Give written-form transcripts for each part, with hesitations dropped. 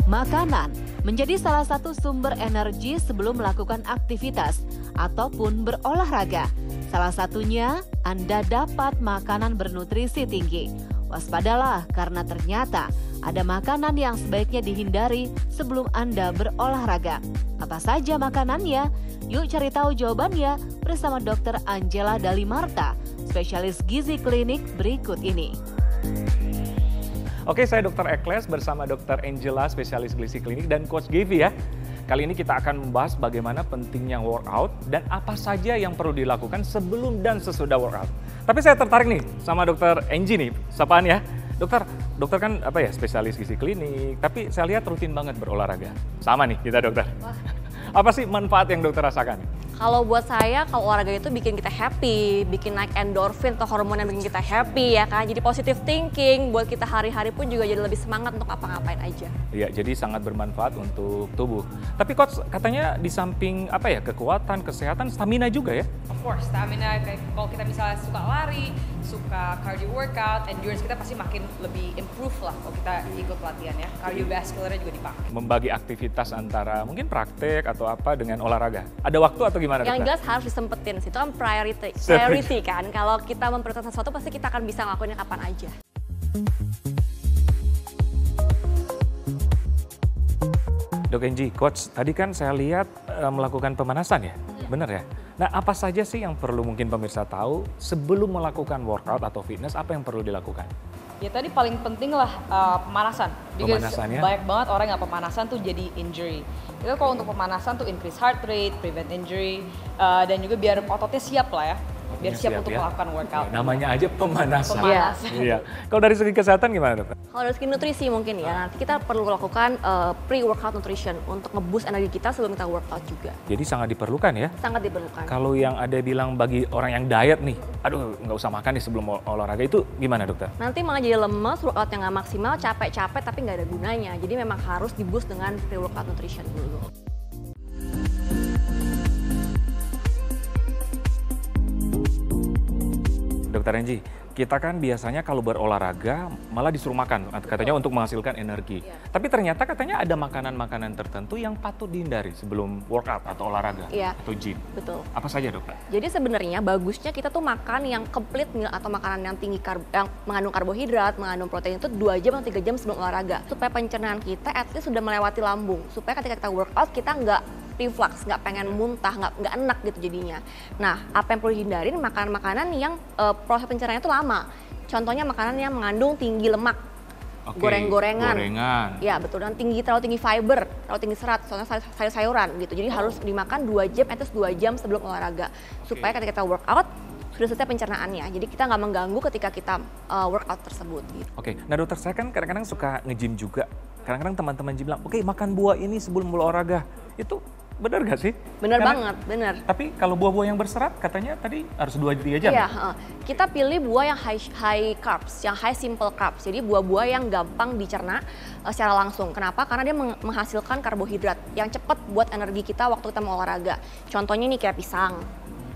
Makanan menjadi salah satu sumber energi sebelum melakukan aktivitas ataupun berolahraga. Salah satunya, Anda dapat makanan bernutrisi tinggi. Waspadalah karena ternyata ada makanan yang sebaiknya dihindari sebelum Anda berolahraga. Apa saja makanannya? Yuk cari tahu jawabannya bersama Dr. Angela Dalimarta, spesialis gizi klinik berikut ini. Oke, saya Dr. Ekles bersama Dr. Angela, spesialis gizi klinik dan Coach Givi ya. Kali ini kita akan membahas bagaimana pentingnya workout dan apa saja yang perlu dilakukan sebelum dan sesudah workout. Tapi saya tertarik nih sama Dr. Angie nih, sapaan ya. Dokter kan spesialis gizi klinik, tapi saya lihat rutin banget berolahraga. Sama nih kita dokter. Apa sih manfaat yang dokter rasakan? Kalau buat saya, kalau olahraga itu bikin kita happy, bikin naik endorfin atau hormon yang bikin kita happy ya kan. Jadi positive thinking, buat kita hari-hari pun juga jadi lebih semangat untuk apa-ngapain aja. Iya, jadi sangat bermanfaat untuk tubuh. Tapi Coach, katanya di samping kekuatan, kesehatan, stamina juga ya? Of course, stamina kayak kalau kita misalnya suka lari, suka cardio workout, endurance kita pasti makin lebih improve lah kalau kita ikut latihan ya. Cardiovascularnya juga dipakai. Membagi aktivitas antara mungkin praktek atau apa dengan olahraga. Ada waktu atau gimana? Yang jelas harus disempetin, itu kan priority kan. Kalau kita memprioritaskan sesuatu pasti kita akan bisa ngelakuinnya kapan aja. Dok Angie, Coach, tadi kan saya lihat melakukan pemanasan ya? Bener ya? Nah, apa saja sih yang perlu mungkin pemirsa tahu sebelum melakukan workout atau fitness, apa yang perlu dilakukan? Ya tadi paling penting lah pemanasan. Pemanasannya? Banyak banget orang yang pemanasan tuh jadi injury. Itu kalau untuk pemanasan tuh increase heart rate, prevent injury, dan juga biar ototnya siap lah ya. Biar siap untuk melakukan workout. Namanya aja pemanasan. Pemanasan. Iya. Kalau dari segi kesehatan gimana dokter? Kalau dari segi nutrisi mungkin ya, nanti kita perlu lakukan pre-workout nutrition untuk nge-boost energi kita sebelum kita workout juga. Jadi sangat diperlukan ya? Sangat diperlukan. Kalau yang ada bilang bagi orang yang diet nih, aduh nggak usah makan nih sebelum olahraga, itu gimana dokter? Nanti malah jadi lemes, workoutnya nggak maksimal, capek-capek tapi nggak ada gunanya. Jadi memang harus di-boost dengan pre-workout nutrition dulu. Dokter Angie, kita kan biasanya kalau berolahraga malah disuruh makan, katanya untuk menghasilkan energi. Tapi ternyata katanya ada makanan-makanan tertentu yang patut dihindari sebelum workout atau olahraga atau gym. Betul. Apa saja dokter? Jadi sebenarnya bagusnya kita tuh makan yang complete meal atau makanan yang tinggi yang mengandung karbohidrat, mengandung protein itu 2 jam atau 3 jam sebelum olahraga. Supaya pencernaan kita at least sudah melewati lambung. Supaya ketika kita workout kita nggak reflux, nggak pengen muntah, nggak enak gitu jadinya. Nah, apa yang perlu dihindarin makanan-makanan yang proses pencernaannya itu lama. Contohnya makanan yang mengandung tinggi lemak, goreng-gorengan. Ya betul, dan terlalu tinggi fiber, terlalu tinggi serat, soalnya sayur-sayuran gitu. Jadi harus dimakan 2 jam, at least 2 jam sebelum olahraga. Supaya ketika kita workout, sudah selesai pencernaannya. Jadi kita nggak mengganggu ketika kita workout tersebut. Gitu. Oke, nah dokter saya kan kadang-kadang suka nge-gym juga. Kadang-kadang teman-teman gym bilang, oke makan buah ini sebelum olahraga. Itu benar gak sih? Benar banget, benar. Tapi kalau buah-buah yang berserat katanya tadi harus 2-3 jam. Iya, kita pilih buah yang high carbs, yang high simple carbs. Jadi buah-buah yang gampang dicerna secara langsung. Kenapa? Karena dia menghasilkan karbohidrat yang cepat buat energi kita waktu kita mau olahraga. Contohnya nih kayak pisang.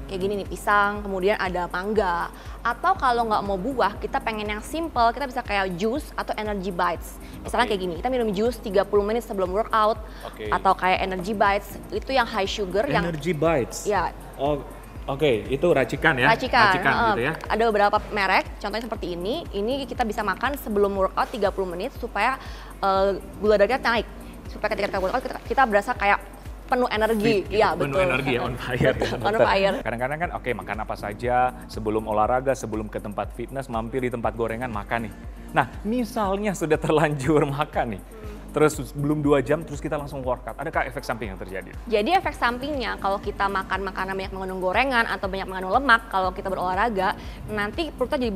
Kayak gini nih, pisang, kemudian ada mangga. Atau kalau nggak mau buah, kita pengen yang simple, kita bisa kayak juice atau energy bites. Misalnya kayak gini, kita minum jus 30 menit sebelum workout. Atau kayak energy bites, itu yang high sugar. Energy bites? Ya. Oh, oke, itu racikan ya? Racikan gitu ya? Ada beberapa merek, contohnya seperti ini kita bisa makan sebelum workout 30 menit supaya gula darah kita naik. Supaya ketika kita workout, kita berasa kayak penuh energi, ya betul. Penuh energi ya, on fire. On fire. Kadang-kadang kan makan apa saja sebelum olahraga, sebelum ke tempat fitness, mampir di tempat gorengan, makan nih. Nah, misalnya sudah terlanjur makan nih, terus belum 2 jam terus kita langsung workout, adakah efek samping yang terjadi? Jadi efek sampingnya kalau kita makan makanan banyak mengandung gorengan atau banyak mengandung lemak, kalau kita berolahraga nanti perutnya jadi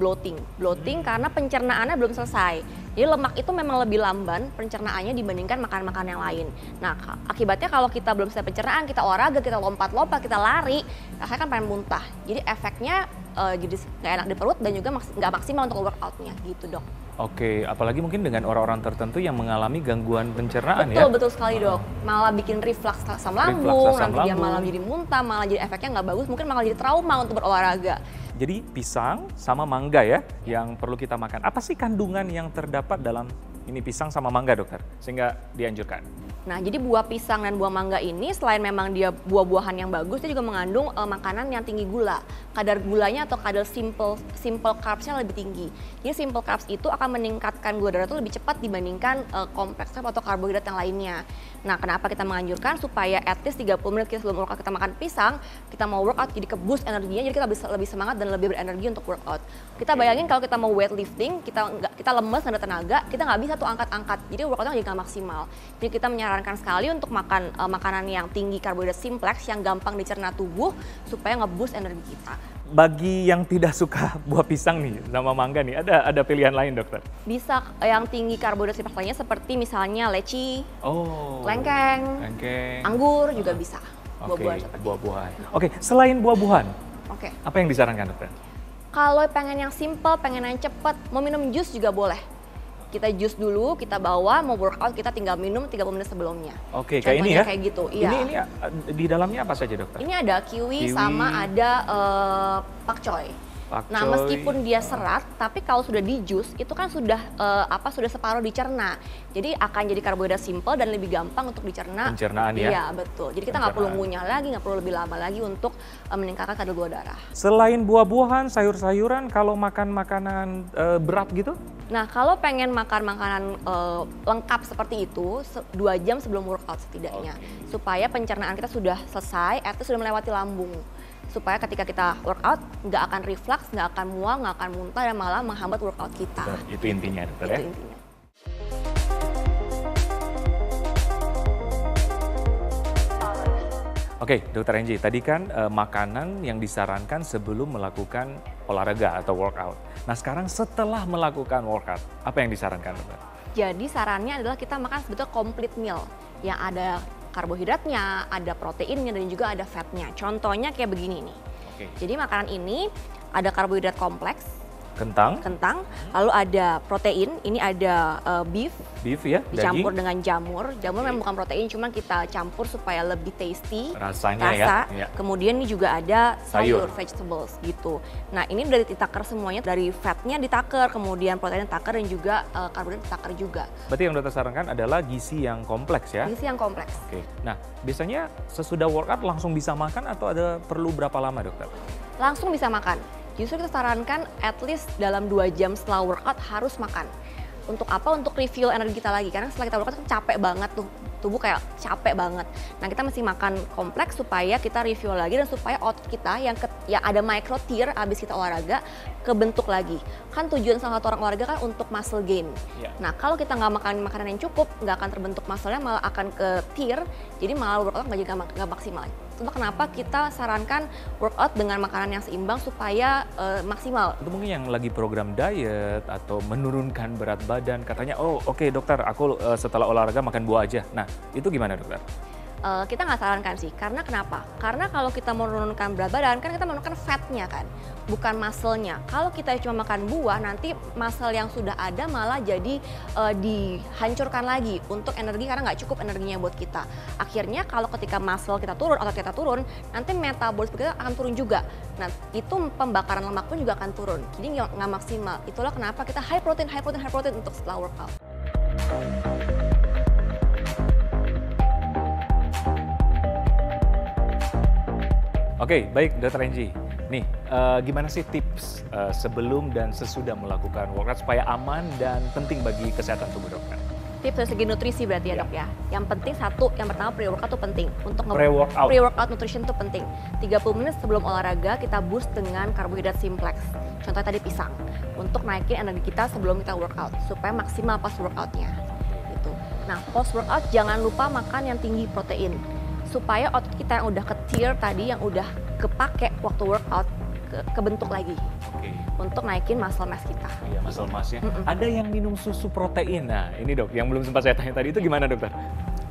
bloating karena pencernaannya belum selesai. Jadi lemak itu memang lebih lamban pencernaannya dibandingkan makanan-makanan yang lain. Nah, akibatnya kalau kita belum selesai pencernaan, kita olahraga, kita lompat-lompat, kita lari, rasanya kan pengen muntah. Jadi efeknya jadi nggak enak di perut dan juga nggak maksimal untuk workoutnya gitu dok. Oke, apalagi mungkin dengan orang-orang tertentu yang mengalami gangguan pencernaan Betul, ya. betul sekali dok. Malah bikin reflux asam lambung, Reflux asam nanti dia lambung. malah jadi muntah, malah jadi efeknya nggak bagus, mungkin malah jadi trauma untuk berolahraga. Jadi pisang sama mangga ya yang perlu kita makan. Apa sih kandungan yang terdapat dalam ini pisang sama mangga dokter? Sehingga dianjurkan. Nah, jadi buah pisang dan buah mangga ini selain memang dia buah-buahan yang bagus, dia juga mengandung makanan yang tinggi gula. Kadar gulanya atau kadar simple carbs-nya lebih tinggi. Jadi simple carbs itu akan meningkatkan gula darah itu lebih cepat dibandingkan kompleks carb atau karbohidrat yang lainnya. Nah, kenapa kita menganjurkan supaya at least 30 menit sebelum workout kita makan pisang, kita mau workout jadi ke-boost energinya, jadi kita bisa lebih semangat dan lebih berenergi untuk workout. Kita bayangin kalau kita mau weightlifting, kita lemes, nggak ada tenaga, kita nggak bisa tuh angkat-angkat. Jadi workoutnya jadi nggak maksimal. Jadi kita menyarankan sekali untuk makan makanan yang tinggi karbohidrat simplex yang gampang dicerna tubuh supaya nge-boost energi kita. Bagi yang tidak suka buah pisang nih sama mangga nih, ada pilihan lain dokter? Bisa yang tinggi karbohidrat simplex lainnya seperti misalnya leci, Oh, lengkeng, anggur juga bisa. Oke, Buah-buahan seperti itu. buah-buahan. Oke, selain buah-buahan, Oke. apa yang disarankan dokter? Kalau pengen yang simple, pengen yang cepet, mau minum jus juga boleh. Kita jus dulu, kita bawa, mau workout kita tinggal minum 30 menit sebelumnya. Oke, kayak ini Contohnya ya? kayak gitu, iya. Ini di dalamnya apa saja dokter? Ini ada kiwi, Kiwi. sama ada pakcoy. Nah, Pakcoy. meskipun dia serat, tapi kalau sudah di jus itu kan sudah sudah separuh dicerna. Jadi akan jadi karbohidrat simple dan lebih gampang untuk dicerna. Pencernaan ya? Iya, betul. Jadi kita nggak perlu Pencernaan. ngunyah lagi, nggak perlu lebih lama lagi untuk meningkatkan kadar gula darah. Selain buah-buahan, sayur-sayuran, kalau makan makanan berat gitu? Nah, kalau pengen makan makanan lengkap seperti itu, 2 jam sebelum workout setidaknya. Supaya pencernaan kita sudah selesai, atau sudah melewati lambung. Supaya ketika kita workout, nggak akan reflux, nggak akan mual, nggak akan muntah, dan malah menghambat workout kita. Itu intinya dokter ya? Itu intinya. Oke, Dokter Angie, tadi kan makanan yang disarankan sebelum melakukan olahraga atau workout. Nah, sekarang setelah melakukan workout, apa yang disarankan, dokter? Jadi sarannya adalah kita makan sebetulnya complete meal. Yang ada karbohidratnya, ada proteinnya, dan juga ada fatnya. Contohnya kayak begini nih. Oke. Jadi makanan ini ada karbohidrat kompleks, Kentang, lalu ada protein, ini ada beef, beef ya, dicampur daging, dengan jamur. Jamur memang bukan protein, cuman kita campur supaya lebih tasty, rasanya rasa. ya. Kemudian ini juga ada Sayur. sayur, vegetables gitu. Nah, ini dari ditaker semuanya, dari fatnya ditaker, kemudian proteinnya ditaker, dan juga karbohidrat ditaker juga. Berarti yang dokter sarankan adalah gizi yang kompleks ya? Gizi yang kompleks. Oke. Nah, biasanya sesudah workout langsung bisa makan atau ada perlu berapa lama, dokter? Langsung bisa makan. Justru kita sarankan at least dalam 2 jam setelah workout harus makan. Untuk apa? Untuk refuel energi kita lagi. Karena setelah kita workout kan capek banget tuh. Tubuh kayak capek banget. Nah, kita mesti makan kompleks supaya kita refuel lagi dan supaya otot kita yang ada micro tear abis kita olahraga kebentuk lagi. Kan tujuan salah satu orang olahraga kan untuk muscle gain. Ya. Nah, kalau kita nggak makan makanan yang cukup, nggak akan terbentuk muscle-nya, malah akan ke tear. Jadi malah workout nggak maksimal. Itulah kenapa kita sarankan workout dengan makanan yang seimbang supaya maksimal. Itu mungkin yang lagi program diet atau menurunkan berat badan, katanya, oh oke dokter, aku setelah olahraga makan buah aja. Nah, itu gimana dokter? Kita nggak sarankan sih, karena kenapa? Karena kalau kita menurunkan berat badan, kan kita menurunkan fatnya kan, bukan muscle-nya. Kalau kita cuma makan buah, nanti muscle yang sudah ada malah jadi dihancurkan lagi untuk energi, karena nggak cukup energinya buat kita. Akhirnya kalau ketika muscle kita turun, otot kita turun, nanti metabolisme kita akan turun juga. Nah, itu pembakaran lemak pun juga akan turun, jadi nggak maksimal. Itulah kenapa kita high protein untuk setelah workout. Oke, baik Dokter Angie. Nih, gimana sih tips sebelum dan sesudah melakukan workout supaya aman dan penting bagi kesehatan tubuh dokter? Tips dari segi nutrisi berarti ya dok ya. Yang penting yang pertama pre-workout tuh penting. Untuk Pre-workout. Pre-workout nutrition tuh penting. 30 menit sebelum olahraga kita boost dengan karbohidrat simplex. Contohnya tadi pisang. Untuk naikin energi kita sebelum kita workout. Supaya maksimal pas workoutnya. Gitu. Nah, post workout jangan lupa makan yang tinggi protein. Supaya otot kita yang udah ke-tear tadi, yang udah kepake waktu workout, kebentuk lagi. Oke. Untuk naikin muscle mass kita. Iya, muscle mass ya. Ada yang minum susu protein. Nah, ini dok, yang belum sempat saya tanya tadi itu gimana dokter?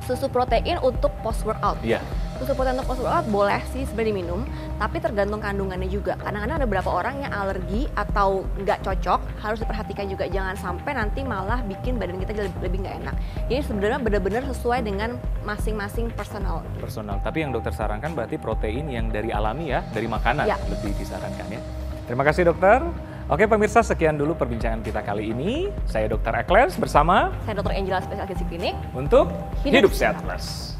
Susu protein untuk post workout. Iya. Susu protein untuk post workout boleh sih sebenarnya diminum, tapi tergantung kandungannya juga. Kadang-kadang ada beberapa orang yang alergi atau nggak cocok, harus diperhatikan juga. Jangan sampai nanti malah bikin badan kita jadi lebih nggak enak. Jadi sebenarnya benar-benar sesuai dengan masing-masing personal. Personal. Tapi yang dokter sarankan berarti protein yang dari alami ya, dari makanan Ya. lebih disarankan ya. Terima kasih dokter. Oke pemirsa, sekian dulu perbincangan kita kali ini. Saya Dr. Ekles bersama Saya Dr. Angela, spesialis gizi klinik. untuk Hidup Hidup Sehat Plus.